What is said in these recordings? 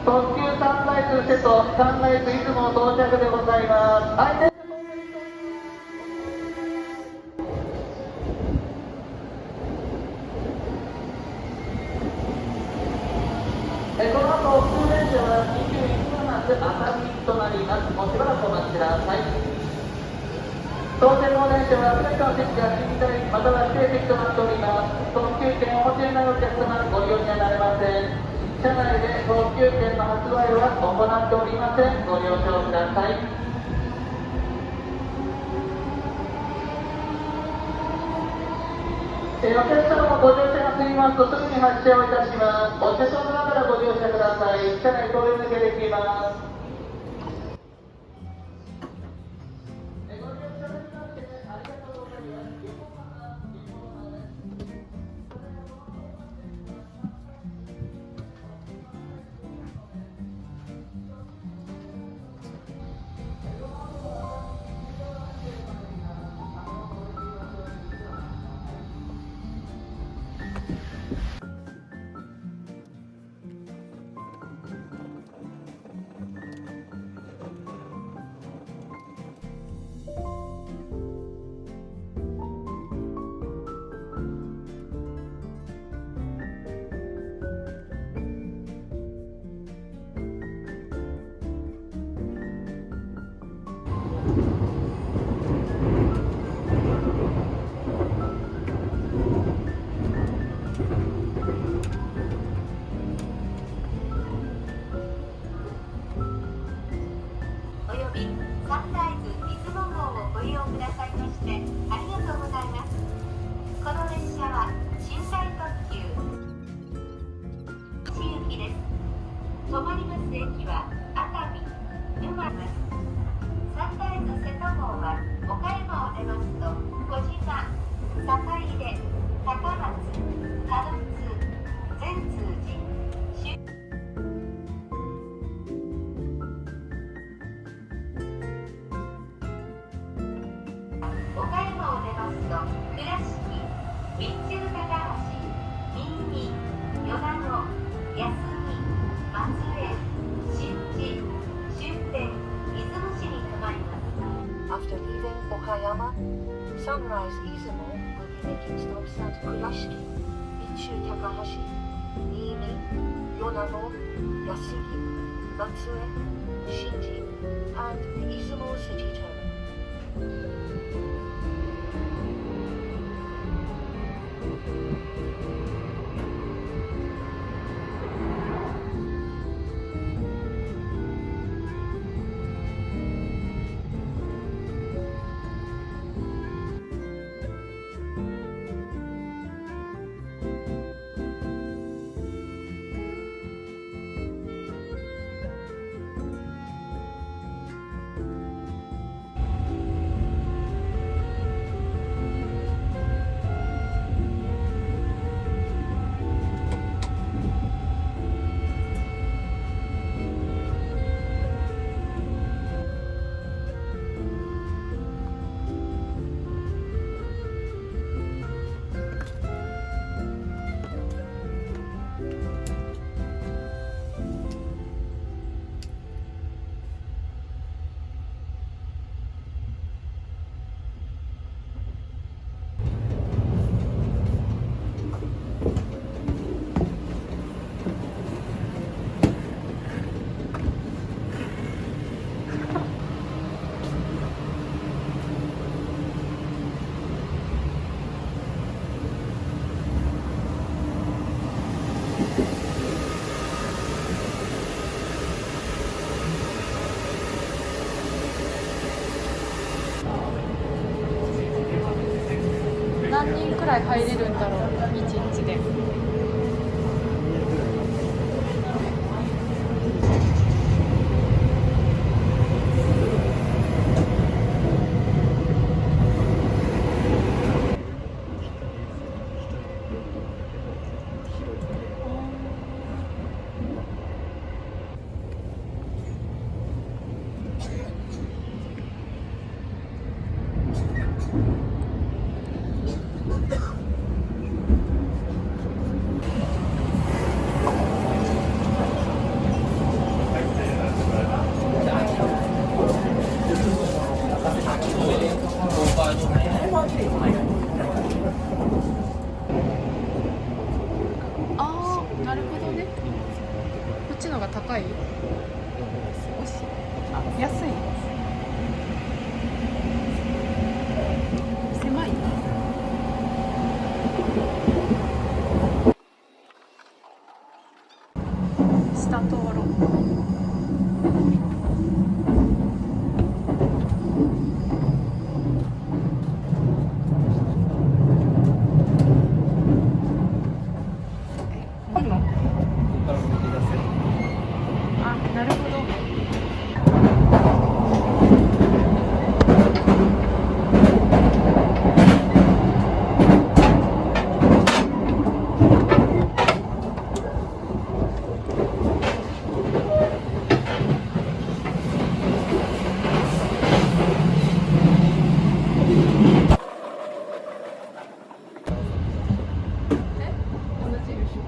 特急サンライズ瀬戸、サンライズ出雲到着でございます。この後、普通電車は21分発熱海となります。もうしばらくお待ちください。当線の電車は全ての席が寝台または指定席となっております。特急券をお持ちになるお客様、ご利用にはなれません。車内で特急券の発売は行っておりません。ご了承ください。お客様もご乗車が過ぎますとすぐに発車をいたします。お車掌の中からご乗車ください。車内通り抜けできます。サンライズ出雲号をご利用くださいましてありがとうございます。この列車は寝台特急新行きです。止まります駅は熱海、沼津。サンライズ瀬戸号は岡山を出ますと小島、坂出、高松、多度津、善通寺、岡山を出ますと倉敷、備中高橋、新見、米子、安来、松江、新地、終点、出雲市に停まります。After leaving Okayama, Sunrise Izumo will be making stops at Kurashiki, Bichu Takahashi, Niimi, Yonago, Yasugi, Matsue, Shinji, and the Izumo City Terminal.何人くらい入れるんだろう、1日で。ちのが高い。少し。あ、安い。狭い。下通ろう。あ、なるほど。同じでしょ。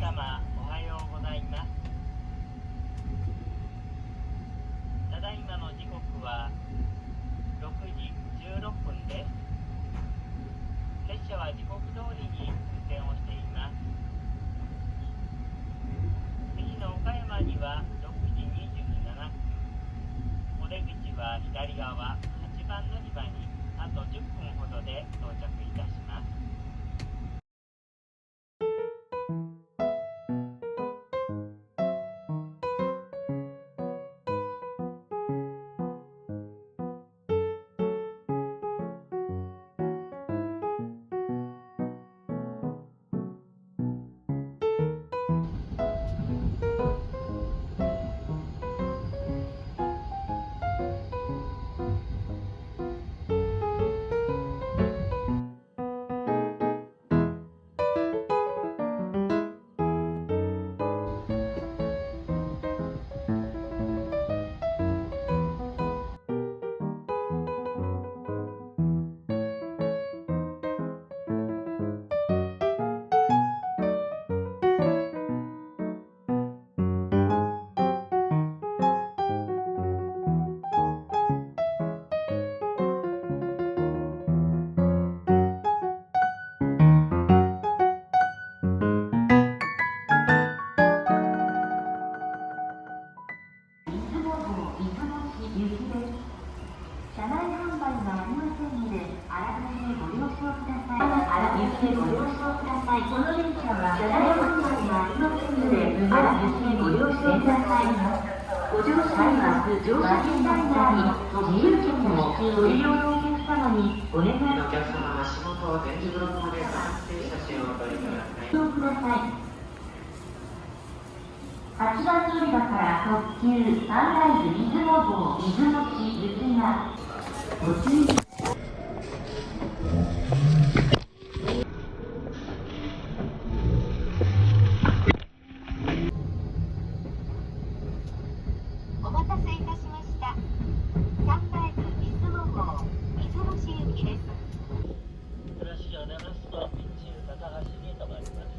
様おはようございます。ただいまの時刻は6時16分です。列車は時刻通りに運転をしています。次の岡山には6時27分、お出口は左側8番乗り場にあと10分ほどで到着いたします。車内販売がありませんので、あらかじめご了承ください。あらかじめご了承ください。この電車は車内販売がありませんので、あらかじめご了承ください。ご乗車には乗車券ライナーに自由券をご利用のお客様にお願いします。お客様、足元を電磁ブロックで撮影写真をお撮りください。ご了承ください。8番乗り場から特急サンライズ出雲号出雲市行きがご注意。お待たせいたしました。サンライズ出雲号出雲市行きです。倉敷を出ますと一中高橋に停まります。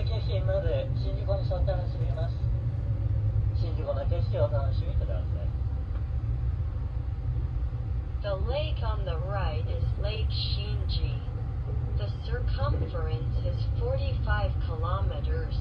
駅付近まで新宿に沿って走ります。新宿の景色をお楽しみください。 The lake on the right is Lake Shinji. The circumference is 45 kilometers.